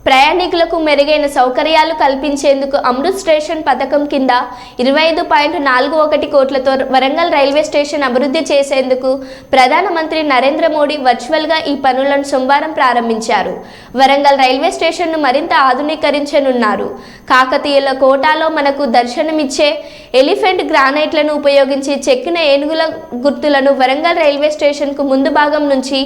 ప్రయాణికులకు మెరుగైన సౌకర్యాలు కల్పించేందుకు అమృత్ స్టేషన్ పథకం కింద 25.41 కోట్లతో వరంగల్ రైల్వే స్టేషన్ అభివృద్ధి చేసేందుకు ప్రధానమంత్రి నరేంద్ర మోడీ వర్చువల్గా ఈ పనులను సోమవారం ప్రారంభించారు. వరంగల్ రైల్వే స్టేషన్ను మరింత ఆధునీకరించనున్నారు. కాకతీయుల కోటాలో మనకు దర్శనమిచ్చే ఎలిఫెంట్ గ్రానైట్లను ఉపయోగించి చెక్కిన ఏనుగుల గుర్తులను వరంగల్ రైల్వే స్టేషన్కు ముందు భాగం నుంచి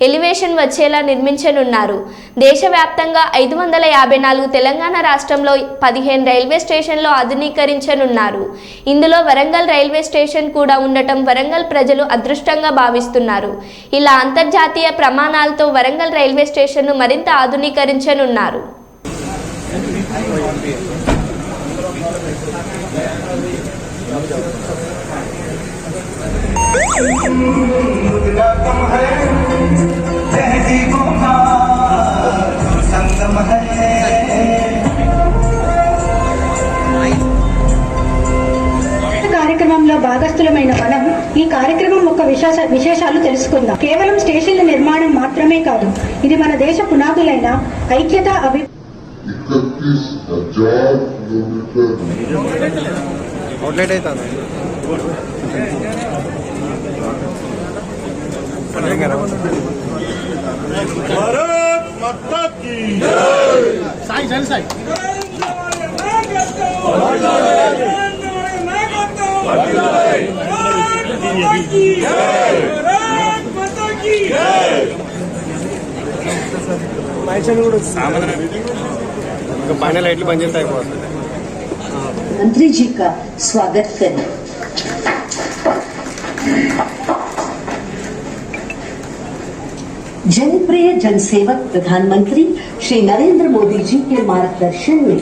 ఎలివేషన్ వచ్చేలా నిర్మించనున్నారు. దేశవ్యాప్తంగా 554 తెలంగాణ రాష్ట్రంలో 15 రైల్వే స్టేషన్లు ఆధునీకరించనున్నారు. ఇందులో వరంగల్ రైల్వే స్టేషన్ కూడా ఉండటం వరంగల్ ప్రజలు అదృష్టంగా భావిస్తున్నారు. ఇలా అంతర్జాతీయ ప్రమాణాలతో వరంగల్ రైల్వే స్టేషన్ను మరింత ఆధునీకరించనున్నారు. కార్యక్రమంలో భాగస్థులమైన మనం ఈ కార్యక్రమం యొక్క విశేషాలు తెలుసుకుందాం. కేవలం స్టేషన్ల నిర్మాణం మాత్రమే కాదు, ఇది మన దేశ పునాదులైన ఐక్యత मंत्री जी का स्वागत करें। जनप्रिय जनसेवक प्रधानमंत्री श्री नरेंद्र मोदी जी के मार्गदर्शन में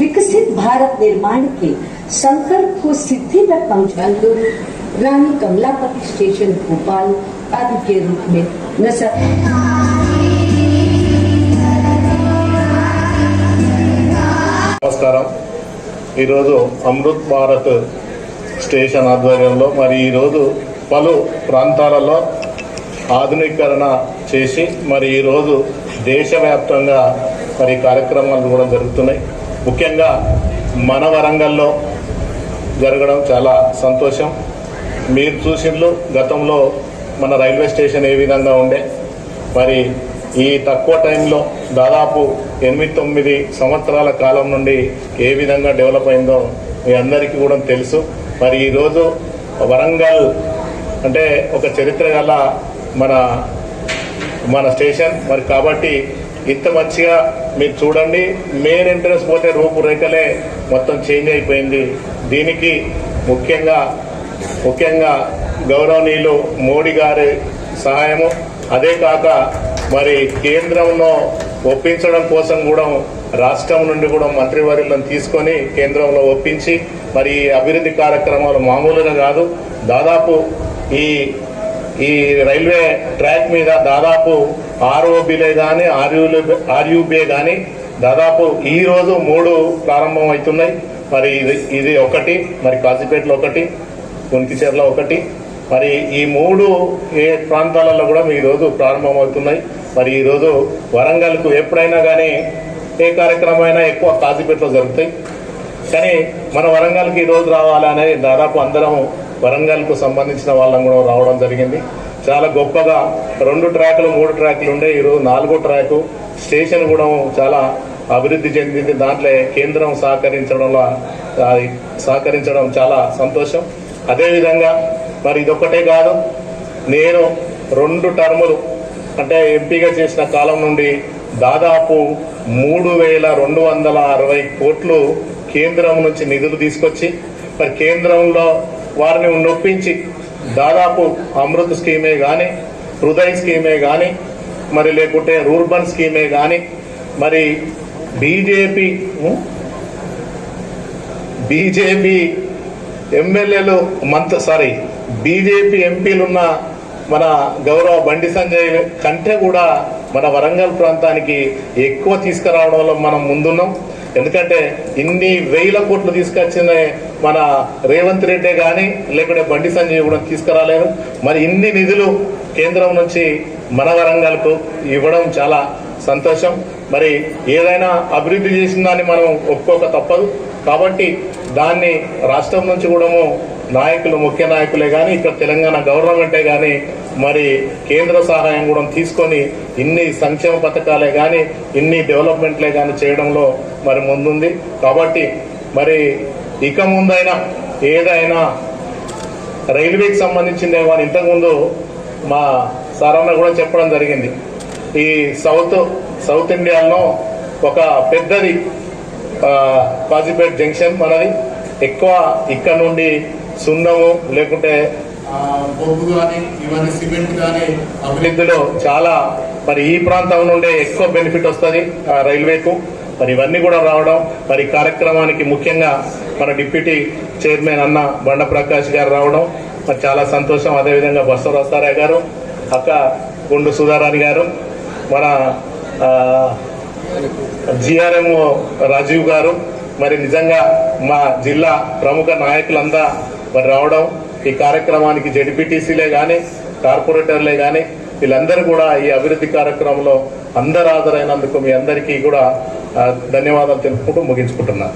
विकसित भारत निर्माण के संकल्प को सिद्धि तक पहुंचाने रानी कमलापति स्टेशन भोपाल आदि के रूप में नजर నమస్కారం. ఈరోజు అమృత్ భారత్ స్టేషన్ ఆధ్వర్యంలో మరి ఈరోజు పలు ప్రాంతాలలో ఆధునీకరణ చేసి మరి ఈరోజు దేశవ్యాప్తంగా మరి కార్యక్రమాలు కూడా జరుగుతున్నాయి. ముఖ్యంగా మన వరంగల్లో జరగడం చాలా సంతోషం. మీరు చూసిండ్రు గతంలో మన రైల్వే స్టేషన్ ఏ విధంగా ఉండే, మరి ఈ తక్కువ టైంలో దాదాపు 8-9 సంవత్సరాల కాలం నుండి ఏ విధంగా డెవలప్ అయిందో మీ అందరికీ కూడా తెలుసు. మరి ఈరోజు వరంగల్ అంటే ఒక చరిత్ర గల మన స్టేషన్. మరి కాబట్టి ఇంత మంచిగా మీరు చూడండి, మెయిన్ ఎంట్రన్స్ పోతే రూపురేఖలే మొత్తం చేంజ్ అయిపోయింది. దీనికి ముఖ్యంగా గౌరవనీయులు మోడీ గారి సహాయము, అదే కాక మరి కేంద్రంలో ఒప్పించడం కోసం కూడా రాష్ట్రం నుండి కూడా మంత్రివర్యులను తీసుకొని కేంద్రంలో ఒప్పించి మరి అభివృద్ధి కార్యక్రమాలు మామూలుగా కాదు. దాదాపు ఈ రైల్వే ట్రాక్ మీద దాదాపు ఆర్ఓబీలే కానీ ఆర్యూబీఏ కానీ దాదాపు ఈరోజు 3 ప్రారంభం అవుతున్నాయి. మరి ఇది ఒకటి, మరి కాజీపేటలో ఒకటి, ఉనికిచెర్ల ఒకటి, మరి ఈ 3 ప్రాంతాలలో కూడా ఈరోజు ప్రారంభమవుతున్నాయి. మరి ఈరోజు వరంగల్కు ఎప్పుడైనా కానీ ఏ కార్యక్రమం అయినా ఎక్కువ కాజీపేటలో జరుగుతాయి. కానీ మన వరంగల్కి ఈరోజు రావాలనే దాదాపు అందరం వరంగల్కు సంబంధించిన వాళ్ళం కూడా రావడం జరిగింది. చాలా గొప్పగా 2 ట్రాకులు 3 ట్రాకులు ఉండే ఈరోజు 4వ ట్రాకు స్టేషన్ కూడా చాలా అభివృద్ధి చెందింది. దాంట్లో కేంద్రం సహకరించడం చాలా సంతోషం. అదేవిధంగా మరి ఇదొక్కటే కాదు, నేను 2 టర్ములు అంటే ఎంపీగా చేసిన కాలం నుండి దాదాపు 3,260 కోట్లు కేంద్రం నుంచి నిధులు తీసుకొచ్చి మరి కేంద్రంలో వారిని నొప్పించి దాదాపు అమృత్ స్కీమే కానీ, హృదయ్ స్కీమే కానీ, మరి లేకుంటే రూర్బన్ స్కీమే కానీ, మరి బీజేపీ ఎమ్మెల్యేలు బీజేపీ ఎంపీలున్న మన గౌరవ బండి సంజయ్ కంటే కూడా మన వరంగల్ ప్రాంతానికి ఎక్కువ తీసుకురావడంలో మనం ముందున్నాం. ఎందుకంటే ఇన్ని 1000 కోట్లు తీసుకొచ్చిన మన రేవంత్ రెడ్డి కానీ లేకుంటే బండి సంజయ్ కూడా తీసుకురాలేదు. మరి ఇన్ని నిధులు కేంద్రం నుంచి మన వరంగల్కు ఇవ్వడం చాలా సంతోషం. మరి ఏదైనా అభివృద్ధి చేసిన దాన్ని మనం ఒప్పుకోక తప్పదు. కాబట్టి దాన్ని రాష్ట్రం నుంచి కూడా నాయకులు, ముఖ్య నాయకులే కానీ, ఇక్కడ తెలంగాణ గవర్నమెంటే కానీ మరి కేంద్ర సహాయం కూడా తీసుకొని ఇన్ని సంక్షేమ పథకాలే కానీ, ఇన్ని డెవలప్మెంట్లే కానీ చేయడంలో మరి ముందుంది. కాబట్టి మరి ఇక ముందైనా ఏదైనా రైల్వేకి సంబంధించిందే కానీ ఇంతకుముందు మా సారన్న కూడా చెప్పడం జరిగింది. ఈ సౌత్ ఇండియాలో ఒక పెద్దది కాజీపేట్ జంక్షన్ మనది. ఎక్కువ ఇక్కడ నుండి సున్నము లేకుంటే బొగ్గు కానీ ఇవన్నీ సిమెంట్ కానీ అభివృద్ధిలో చాలా మరి ఈ ప్రాంతం నుండే ఎక్కువ బెనిఫిట్ వస్తుంది రైల్వేకు. మరి ఇవన్నీ కూడా రావడం, మరి కార్యక్రమానికి ముఖ్యంగా మన డిప్యూటీ చైర్మన్ అన్న బండ ప్రకాష్ గారు రావడం మరి చాలా సంతోషం. అదేవిధంగా బసవరాజారాయ్ గారు, అక్క గుండు సుధారాణి గారు, మన జిఆర్ఎం రాజీవ్ గారు, మరి నిజంగా మా జిల్లా ప్రముఖ నాయకులంతా మరి రావడం, ఈ కార్యక్రమానికి జెడ్పీటీసీలే కానీ, కార్పొరేటర్లే కానీ వీళ్ళందరూ కూడా ఈ అభివృద్ధి కార్యక్రమంలో అందరూ హాజరైనందుకు మీ అందరికీ కూడా ధన్యవాదాలు తెలుపుకుంటూ ముగించుకుంటున్నాను.